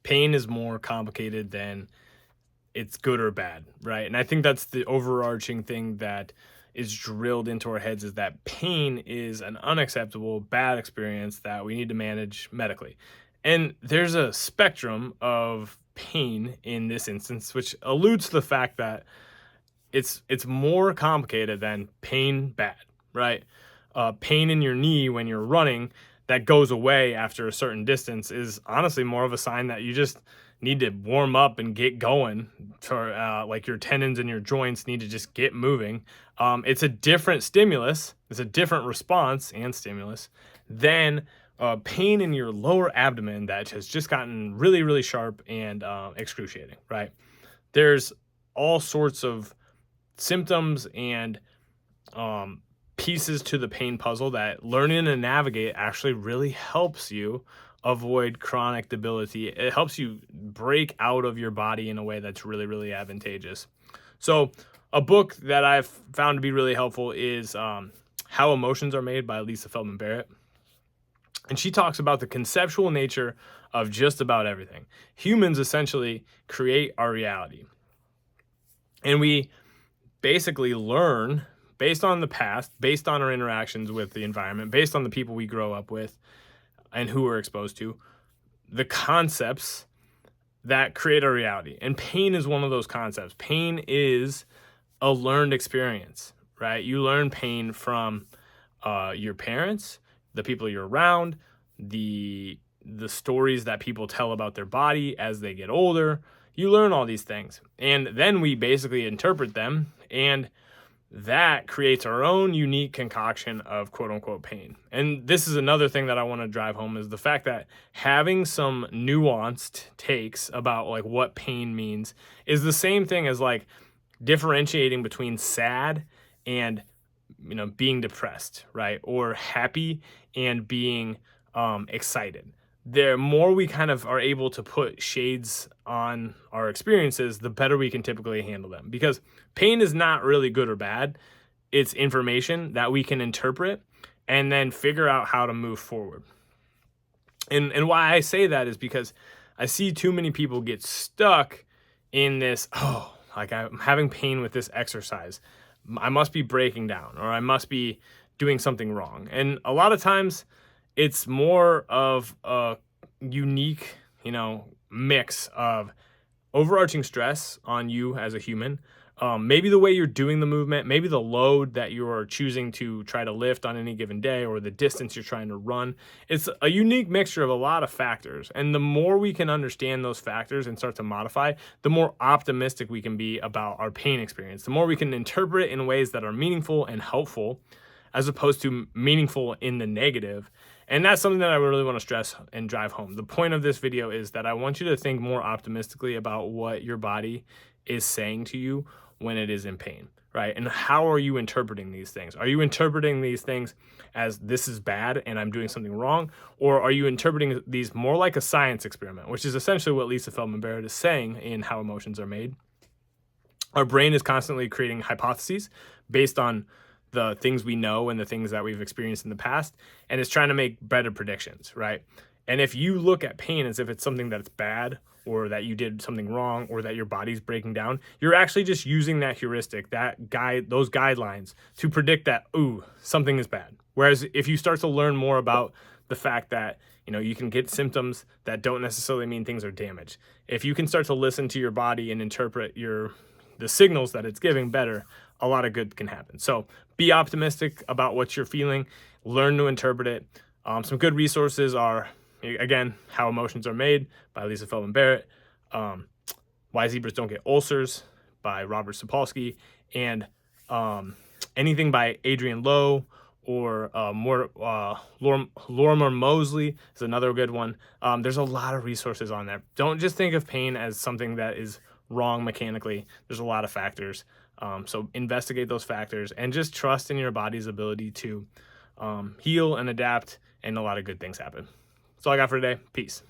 pain is more complicated than it's good or bad, right? And I think that's the overarching thing that is drilled into our heads, is that pain is an unacceptable bad experience that we need to manage medically. And there's a spectrum of pain in this instance, which alludes to the fact that it's more complicated than pain bad, right? Pain in your knee when you're running that goes away after a certain distance is honestly more of a sign that you just need to warm up and get going. For like your tendons and your joints need to just get moving. It's a different stimulus. It's a different response and stimulus than pain in your lower abdomen that has just gotten really, really sharp and excruciating, right? There's all sorts of symptoms and pieces to the pain puzzle that learning to navigate actually really helps you avoid chronic debility. It helps you break out of your body in a way that's really, really advantageous. So a book that I've found to be really helpful is How Emotions Are Made by Lisa Feldman Barrett. And she talks about the conceptual nature of just about everything. Humans essentially create our reality. And we basically learn based on the past, based on our interactions with the environment, based on the people we grow up with and who we're exposed to, the concepts that create our reality. And pain is one of those concepts. Pain is a learned experience, right? You learn pain from your parents, the people you're around, the stories that people tell about their body as they get older. You learn all these things. And then we basically interpret them, and that creates our own unique concoction of quote unquote pain. And this is another thing that I want to drive home, is the fact that having some nuanced takes about like what pain means is the same thing as like differentiating between sad and, you know, being depressed, right? Or happy and being excited. The more we kind of are able to put shades on our experiences, the better we can typically handle them. Because pain is not really good or bad. It's information that we can interpret and then figure out how to move forward. And why I say that is because I see too many people get stuck in this, oh, like I'm having pain with this exercise. I must be breaking down, or I must be doing something wrong. And a lot of times it's more of a unique, mix of overarching stress on you as a human. Maybe the way you're doing the movement, maybe the load that you're choosing to try to lift on any given day, or the distance you're trying to run. It's a unique mixture of a lot of factors. And the more we can understand those factors and start to modify, the more optimistic we can be about our pain experience. The more we can interpret it in ways that are meaningful and helpful, as opposed to meaningful in the negative. And that's something that I really want to stress and drive home. The point of this video is that I want you to think more optimistically about what your body is saying to you when it is in pain, right? And how are you interpreting these things? Are you interpreting these things as this is bad and I'm doing something wrong? Or are you interpreting these more like a science experiment, which is essentially what Lisa Feldman Barrett is saying in How Emotions Are Made? Our brain is constantly creating hypotheses based on the things we know and the things that we've experienced in the past, and it's trying to make better predictions, right? And if you look at pain as if it's something that's bad, or that you did something wrong, or that your body's breaking down, you're actually just using that heuristic, those guidelines to predict that, ooh, something is bad. Whereas if you start to learn more about the fact that, you can get symptoms that don't necessarily mean things are damaged. If you can start to listen to your body and interpret the signals that it's giving better, a lot of good can happen. So be optimistic about what you're feeling, learn to interpret it. Some good resources are, again, How Emotions Are Made by Lisa Feldman Barrett, Why Zebras Don't Get Ulcers by Robert Sapolsky, and anything by Adrienne Lowe or Lorimer Mosley is another good one. There's a lot of resources on there. Don't just think of pain as something that is wrong mechanically. There's a lot of factors. So investigate those factors and just trust in your body's ability to heal and adapt, and a lot of good things happen. That's all I got for today. Peace.